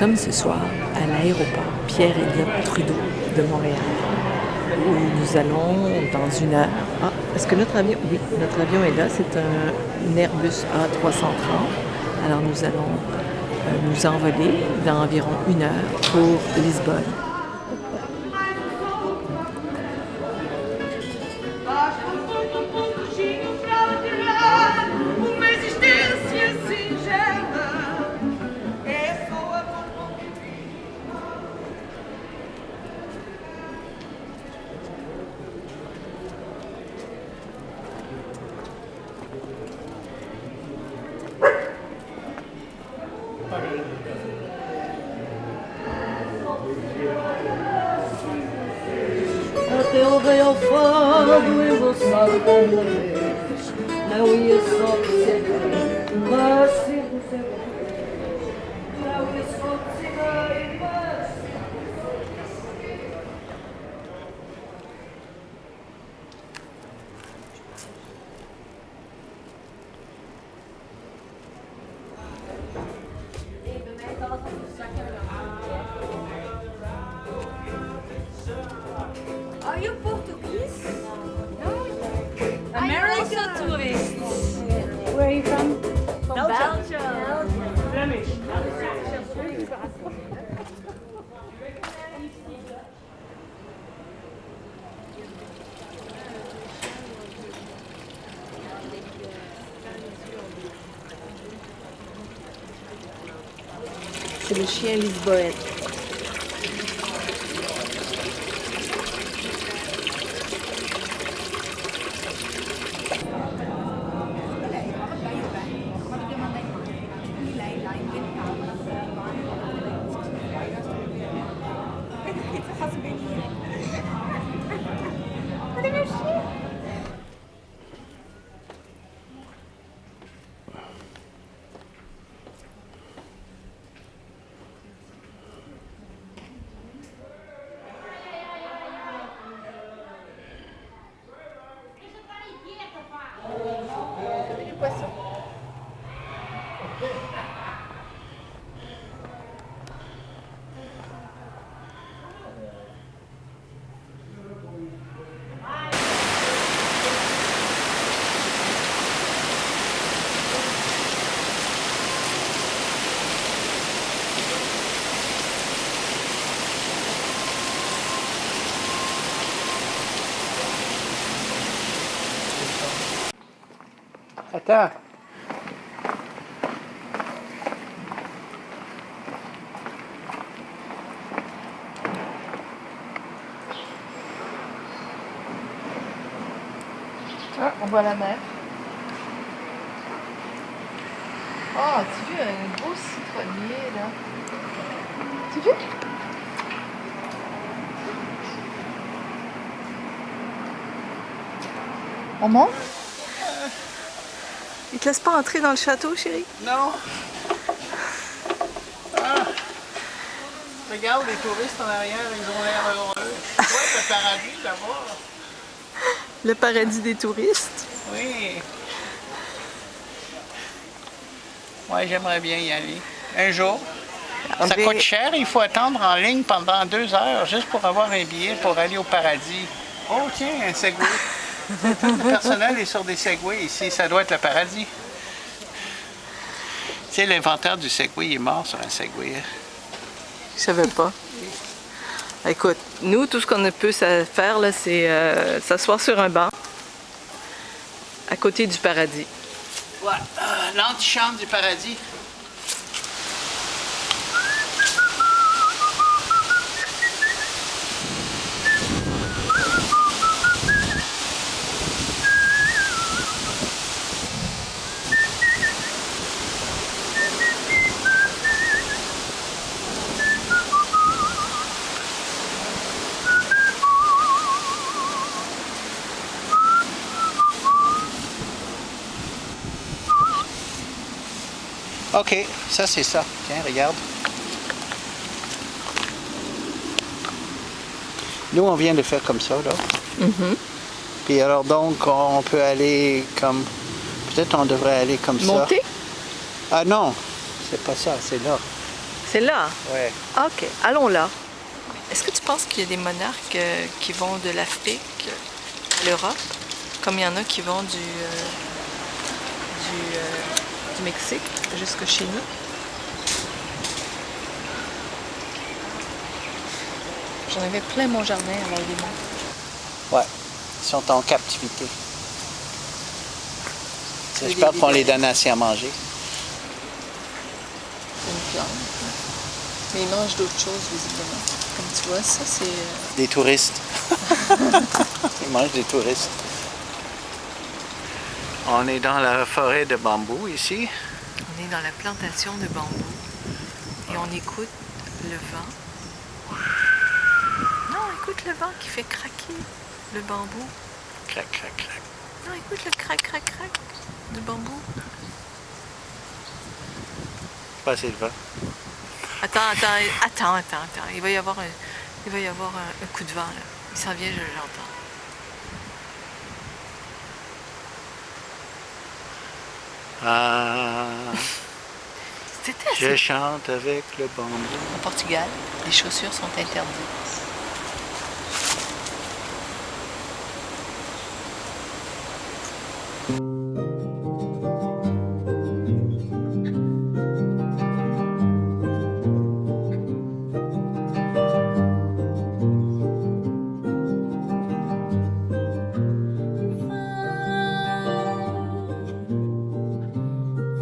sommes ce soir à l'aéroport Pierre-Elliott Trudeau de Montréal, où nous allons dans une heure. Ah, est-ce que notre avion... Oui, notre avion est là. C'est un Airbus A330. Alors nous allons nous envoler dans environ une heure pour Lisbonne. Até o rei ao fado embolsado com vez, não ia só cegar, mas sempre cegar. Não ia só cegar, mas Are you Portuguese? American tourists. Where are you from? From Belgium. Flemish. C'est le chien lisboète. Attends. Ah, on voit la mer. Oh, tu vois un beau citronnier là. Tu vois? On monte? Il te laisse pas entrer dans le château, chérie? Non. Ah. Regarde les touristes en arrière, ils ont l'air heureux. Tu vois le paradis là-bas? Le paradis des touristes. Oui. Ouais, j'aimerais bien y aller. Un jour. Ça coûte cher, il faut attendre en ligne pendant 2 heures juste pour avoir un billet pour aller au paradis. Oh tiens, un Segway. Tout le personnel est sur des Segways ici, ça doit être le paradis. Tu sais, l'inventeur du Segway, il est mort sur un Segway. Je savais pas. Écoute, nous, tout ce qu'on peut faire, là, c'est s'asseoir sur un banc à côté du paradis. Ouais, l'antichambre du paradis. OK, ça c'est ça. Tiens, regarde. Nous, on vient de faire comme ça, là. Puis alors donc, on peut aller comme... Peut-être on devrait aller comme ça. Monter? Ah non, c'est pas ça, c'est là. C'est là? Ouais. OK, allons là. Est-ce que tu penses qu'il y a des monarques qui vont de l'Afrique à l'Europe, comme il y en a qui vont du Mexique jusqu'à chez nous? J'en avais plein mon jardin avant les mois. Ouais. Ils sont en captivité. J'espère qu'on les donne assez à manger. C'est une plante. Mais ils mangent d'autres choses, visiblement. Comme tu vois, ça, c'est... Des touristes. Ils mangent des touristes. On est dans la forêt de bambou ici. On est dans la plantation de bambou et on écoute le vent. Non, écoute le vent qui fait craquer le bambou. Crac, crac, crac. Non, écoute le crac, crac, crac du bambou. Pas assez de vent. Attends. Il va y avoir un coup de vent, là. Il s'en vient, je l'entends. Ah, C'était assez... je chante avec le bambou. Au Portugal, les chaussures sont interdites.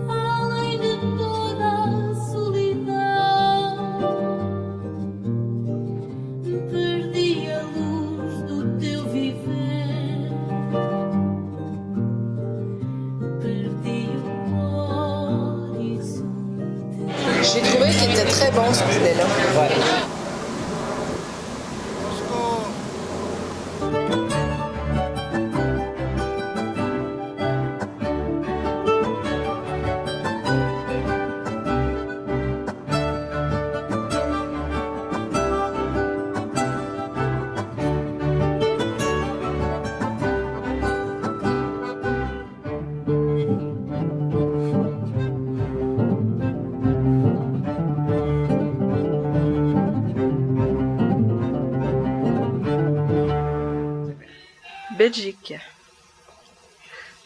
Além de toda a solidão, perdi a luz do teu viver, perdi o horizonte. J'ai trouvé qu'il était très bon ce poulet-là. Belgique.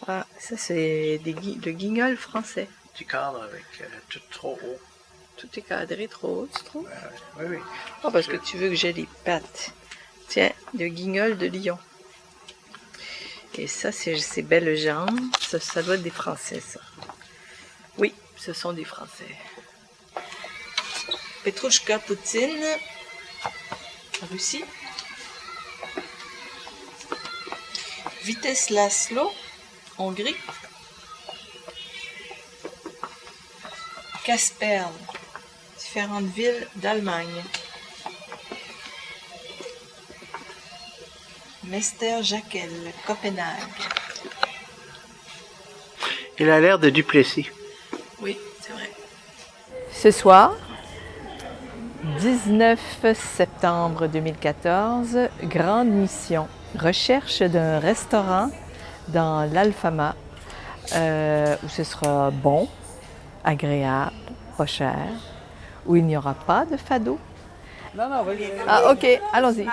Ah, ça c'est le guignol français. Du cadre avec tout trop haut. Tout est cadré trop haut, tu trouves? Oui, oui. Ah, parce que tu veux que j'ai les pattes. Tiens, le guignol de Lyon. Et ça, c'est belles jambes. Ça doit être des Français, ça. Oui, ce sont des Français. Petrouchka Poutine, Russie. Vitesse Laszlo, Hongrie. Casperle, différentes villes d'Allemagne. Mester Jackel, Copenhague. Il a l'air de Duplessis. Oui, c'est vrai. Ce soir, 19 septembre 2014, grande mission. Recherche d'un restaurant dans l'Alfama où ce sera bon, agréable, pas cher, où il n'y aura pas de fado. Non, vas-y. Ah, OK, allons-y.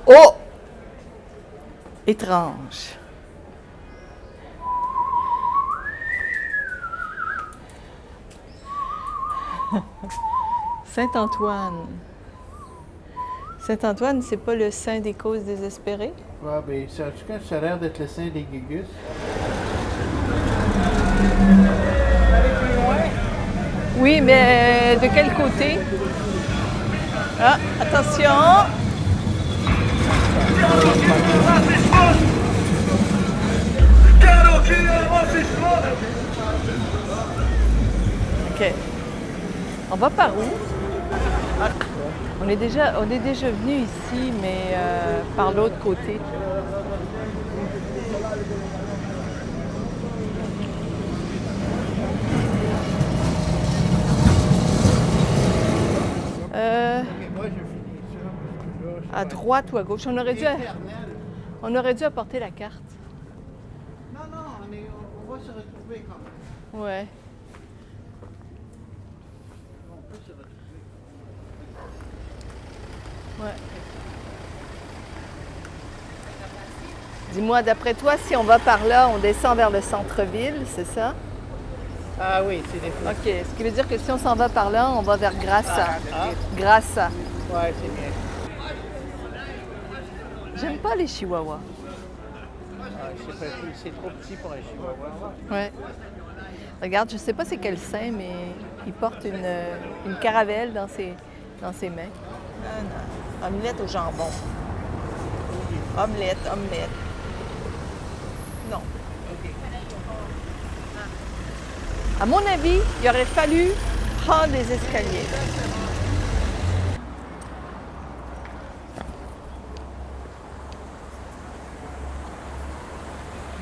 Oh! Étrange. Saint-Antoine. Saint-Antoine, c'est pas le saint des causes désespérées? Ouais, ben, ça, en tout cas, ça a l'air d'être le saint des Gugus. Oui, mais de quel côté? Ah, attention! OK. On va par où? On est déjà venu ici, mais par l'autre côté. À droite ou à gauche? On aurait dû apporter la carte. Non, on va se retrouver quand même. Ouais. On peut se retrouver. Ouais. Dis-moi, d'après toi, si on va par là, on descend vers le centre-ville, c'est ça? Ah oui, c'est des fois. OK. Ce qui veut dire que si on s'en va par là, on va vers Grassa. Ah. Grassa. Ouais, c'est bien. J'aime pas les chihuahuas. C'est trop petit pour un chihuahua. Ouais. Regarde, je sais pas c'est quel sein, mais il porte une caravelle dans ses mains. Non, non. Omelette au jambon. Omelette. Non. À mon avis, il aurait fallu prendre les escaliers.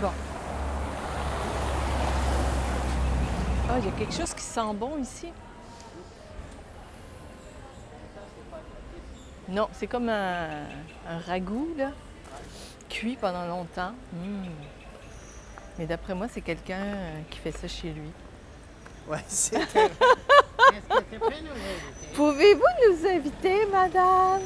Bon. Ah, il y a quelque chose qui sent bon ici. Non, c'est comme un ragoût, là, cuit pendant longtemps. Mais d'après moi, c'est quelqu'un qui fait ça chez lui. Ouais, c'est Est-ce que tu peux nous inviter? Pouvez-vous nous inviter, madame?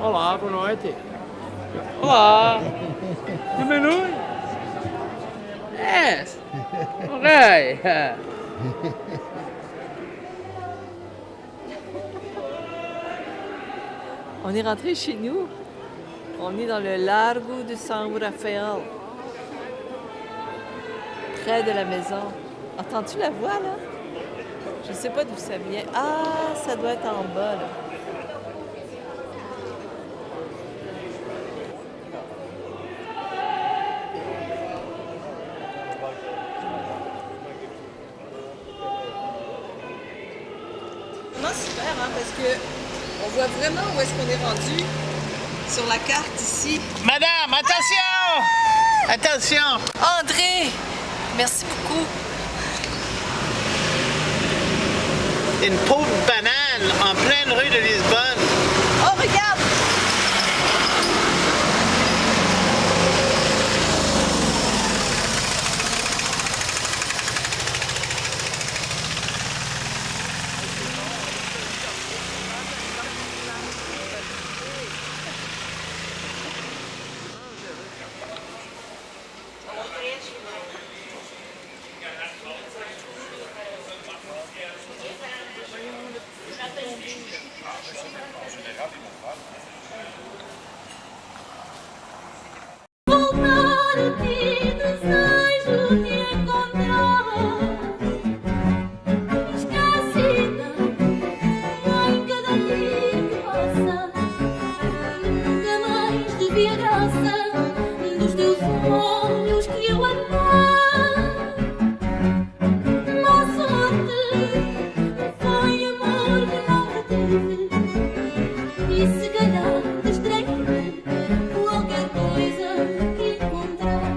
Olá, boa noite. Olá. Diminui. Yes. Ok. On est rentré chez nous. On est dans le Largo de San Rafael. Près de la maison. Entends-tu la voix, là? Je sais pas d'où ça vient. Ah, ça doit être en bas, là. Vraiment super, hein, parce que on voit vraiment où est-ce qu'on est rendu sur la carte ici. Madame, attention! Attention! André, merci beaucoup. Une pauvre banane en pleine rue de Lisbonne. Oh, regarde! Voltar a ti desejo te encontrar, esquecida em cada dia que passa, nunca mais devia a graça dos teus olhos que eu amar. Má sorte foi amor que não retive, e se calhar distraí-me qualquer coisa que encontrar.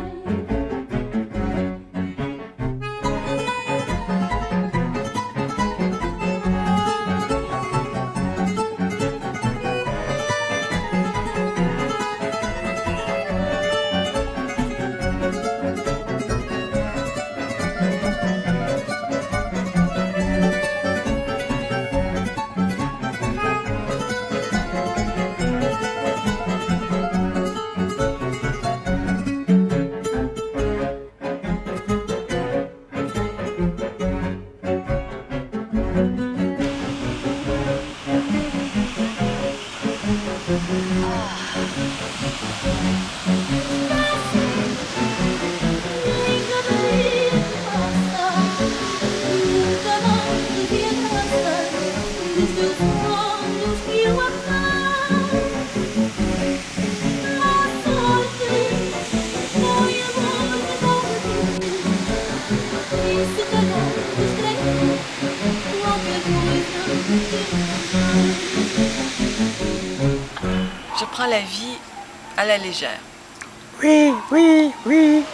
Nunca mais devia a graça dos teus olhos prend la vie à la légère. Oui, oui, oui.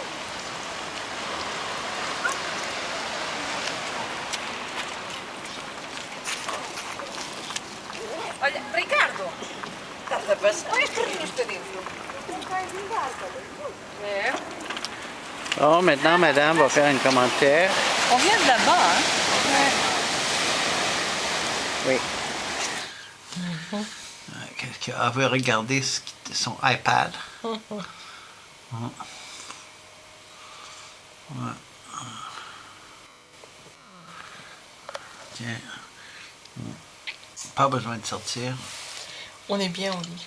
Olha, Ricardo! Oh, maintenant, madame va faire un commentaire. On vient de là-bas, hein? Oui. Elle veut regarder son iPad. Tiens. Pas besoin de sortir. On est bien au lit.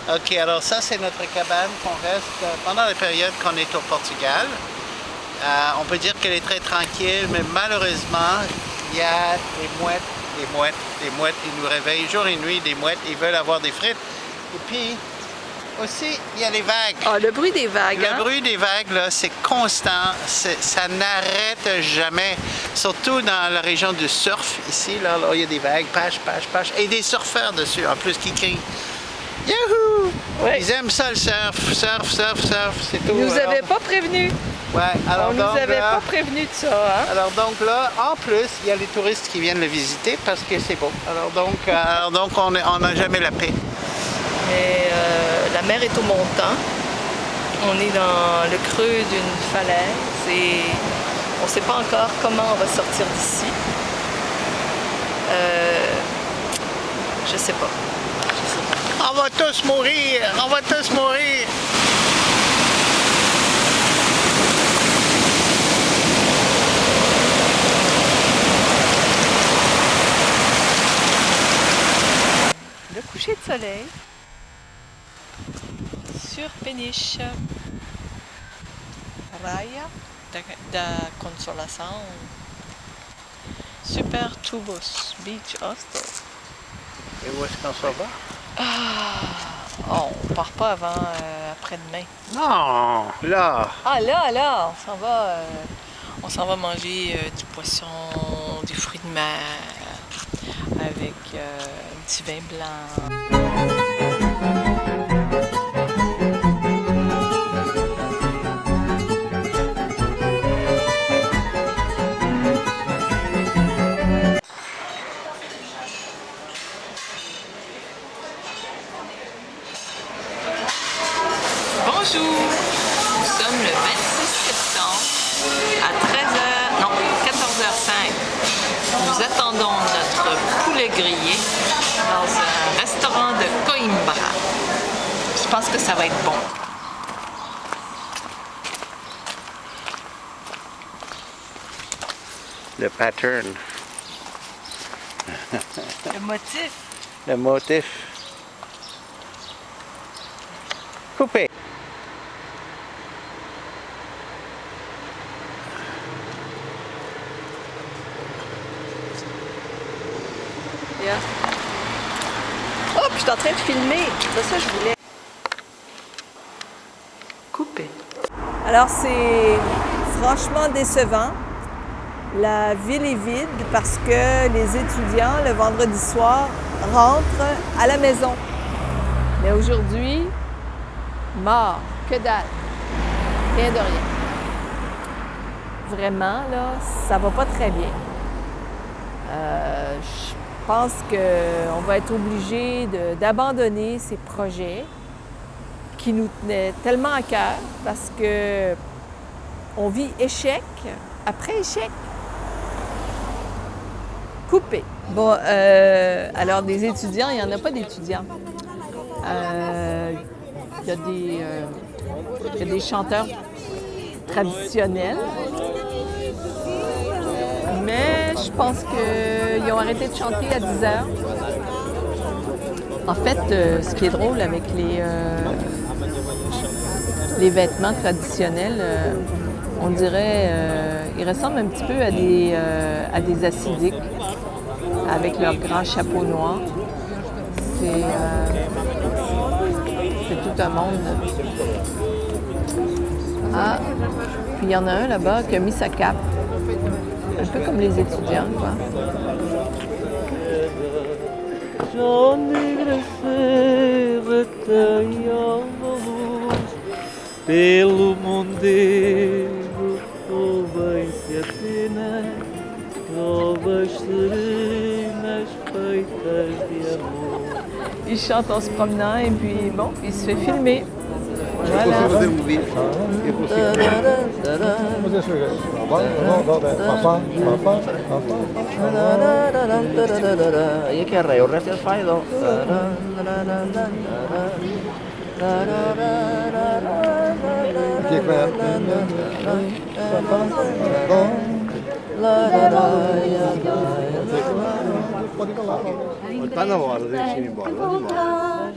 OK, alors ça, c'est notre cabane qu'on reste pendant la période qu'on est au Portugal. On peut dire qu'elle est très tranquille, mais malheureusement, il y a des mouettes, des mouettes, des mouettes. Ils nous réveillent jour et nuit, des mouettes. Ils veulent avoir des frites. Et puis, aussi, il y a les vagues. Ah, le bruit des vagues, Le bruit des vagues, là, c'est constant. Ça n'arrête jamais. Surtout dans la région du surf, ici, là, il y a des vagues, page, page, page. Et des surfeurs dessus, en plus, qui crient. Youhou! Ouais. Ils aiment ça, le surf, surf, surf, surf, c'est tout. Ils nous Alors, avaient pas prévenus. ouais, alors On nous donc, avait là, pas prévenus de ça, hein? alors donc là, en plus, il y a les touristes qui viennent le visiter parce que c'est beau. Alors donc on n'a jamais la paix. Mais la mer est au montant. On est dans le creux d'une falaise et on ne sait pas encore comment on va sortir d'ici. Je sais pas. On va tous mourir! On va tous mourir! Le coucher de soleil sur Peniche. Praia da Consolação. Super Tubos Beach Hostel. Et où est-ce qu'on s'en va? Oh, on part pas avant après-demain. Non! Là! Ah là, on s'en va manger du poisson, du fruit de mer, avec un petit vin blanc. Bonjour, nous sommes le 26 septembre à 13h, non, 14h05. Nous attendons notre poulet grillé dans un restaurant de Coimbra. Je pense que ça va être bon. Le pattern. Le motif. Le motif. Coupé. Yeah. Oh, puis je suis en train de filmer. C'est ça que je voulais. Coupé. Alors, c'est franchement décevant. La ville est vide parce que les étudiants, le vendredi soir, rentrent à la maison. Mais aujourd'hui, mort, que dalle, rien de rien. Vraiment, là, ça va pas très bien. Je pense qu'on va être obligé d'abandonner ces projets qui nous tenaient tellement à cœur parce que on vit échec Après échec. Coupé. Bon, alors des étudiants, il n'y en a pas d'étudiants. Il y a des chanteurs traditionnels. Mais je pense qu'ils ont arrêté de chanter à 10 heures. En fait, ce qui est drôle avec les vêtements traditionnels, on dirait ils ressemblent un petit peu à des assidiques avec leur grand chapeau noir. C'est tout un monde. Ah, puis il y en a un là-bas qui a mis sa cape. Un peu comme les étudiants, quoi. Pelo mondego, ouvem-se apenas trovas serenas feitas de amor. Il chante en se promenant et puis, bon, il se fait filmer. Voilà. Io che arrei, un resto fai do. Tá na hora de ir embora, vamos embora.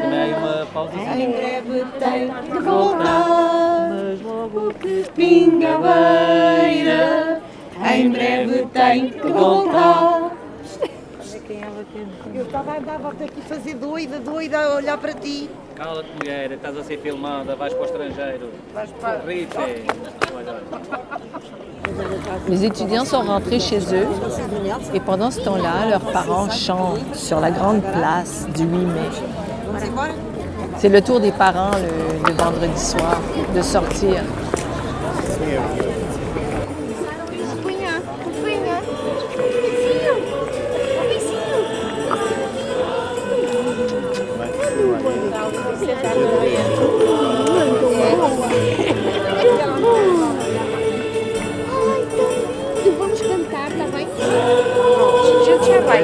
Também há uma pausinha. Em breve tem que voltar, porque Pingabeira em breve tem que voltar. Eu estava a andar, vou ter que fazer doida a olhar para ti. Cala-te, mulher, estás a ser filmada, vais para o estrangeiro. Vais para Rita. Les étudiants sont rentrés chez eux et pendant ce temps-là, leurs parents chantent sur la grande place du 8 mai. C'est le tour des parents le vendredi soir de sortir. Vamos cantar, está bem? A gente já vai.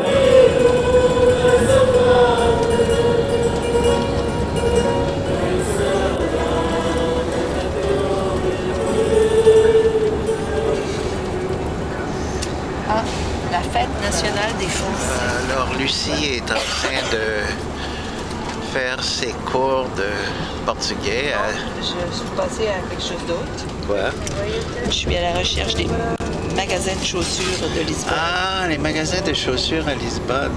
Ah, la fête nationale des fous. Alors, Lucie est en train de faire ses cours de portugais. Je suis passée à quelque chose d'autre. Quoi? Je suis à la recherche des magasins de chaussures de Lisbonne. Ah, les magasins de chaussures à Lisbonne.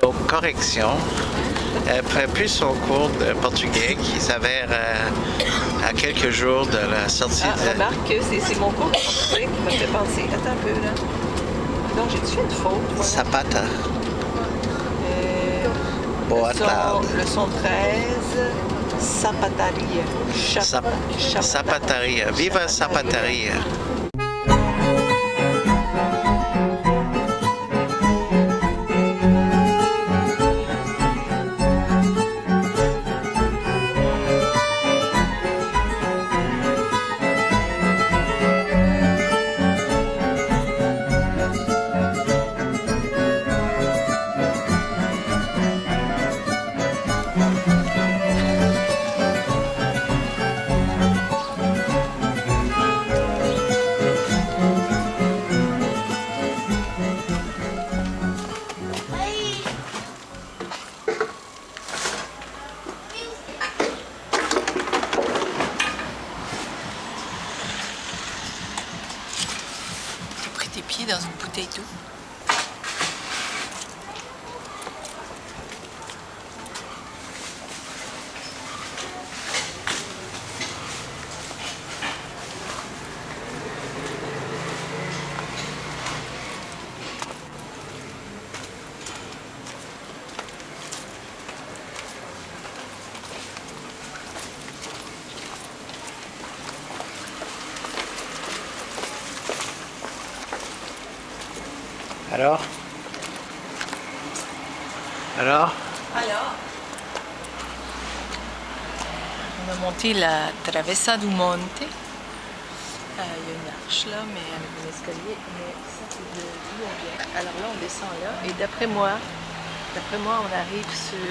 Donc, correction. Elle prend plus son cours de portugais qui s'avère à quelques jours de la sortie de... Remarque que c'est mon cours de portugais qui m'a fait penser. Attends un peu, là. Donc, j'ai-tu fait une faute? Voilà. Zapata. Boa tarde. Le son 13, Sapataria. Sapataria. Viva Sapataria. Tes pieds dans une bouteille d'eau. Alors? Alors? On a monté la Travessa du Monte. Il y a une arche là, mais avec un escalier. Mais ça, c'est d'où on vient. Alors là, on descend là. Et d'après moi, on arrive sur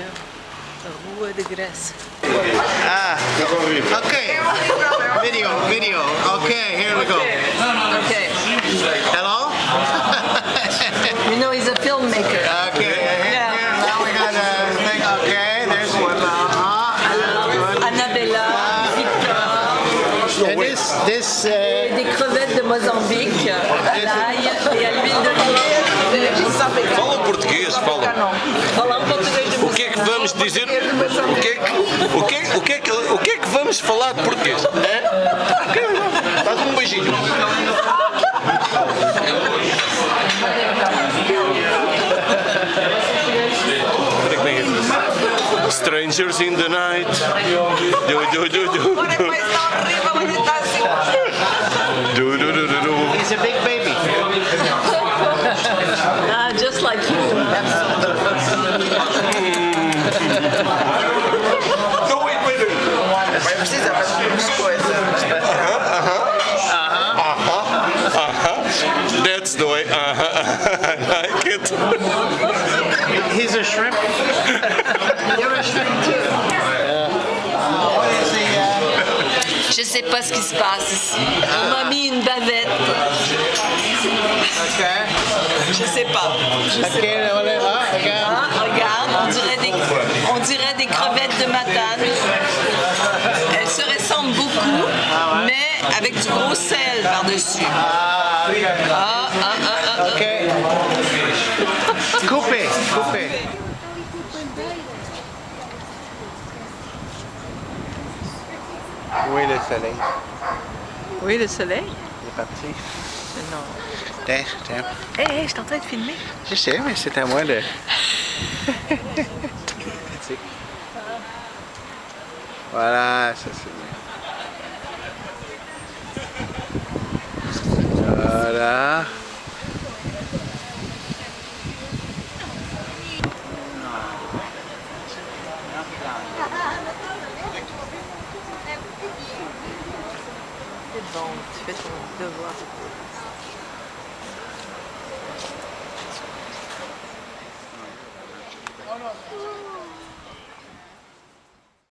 Rua de Grèce. Ah, okay. Video. Okay, here we go. Okay. Hello? You know, he's a filmmaker. Okay, Yeah. now we got a thing. Okay, there's one. Annabella, Victor. And this Des crevettes de Mozambique à l'ail et à l'huile d'olive. Fala português, fala. Fala português de O que é que vamos dizer? O que é que vamos falar de português? Faz beijinho. Strangers in the night. He's a big baby. Just like you. No, wait. Mas precisa fazer muitas coisas. That's the way. I like it. He's a shrimp. You're a shrimp too. What is the? Je sais pas ce qui se passe ici. On m'a mis une bavette. Okay. Je sais pas. Okay. Regarde. Ah, regarde, on dirait des crevettes de Matane. Elles se ressemblent beaucoup, mais avec du gros sel par-dessus. Ok. Coupé. Oui, le soleil. Oui, le soleil? Il est parti. Non. Tiens. Hé, je suis en train de filmer. Je sais, mais c'est à moi de... Voilà, ça c'est bien. Voilà. C'est bon, tu fais ton devoir.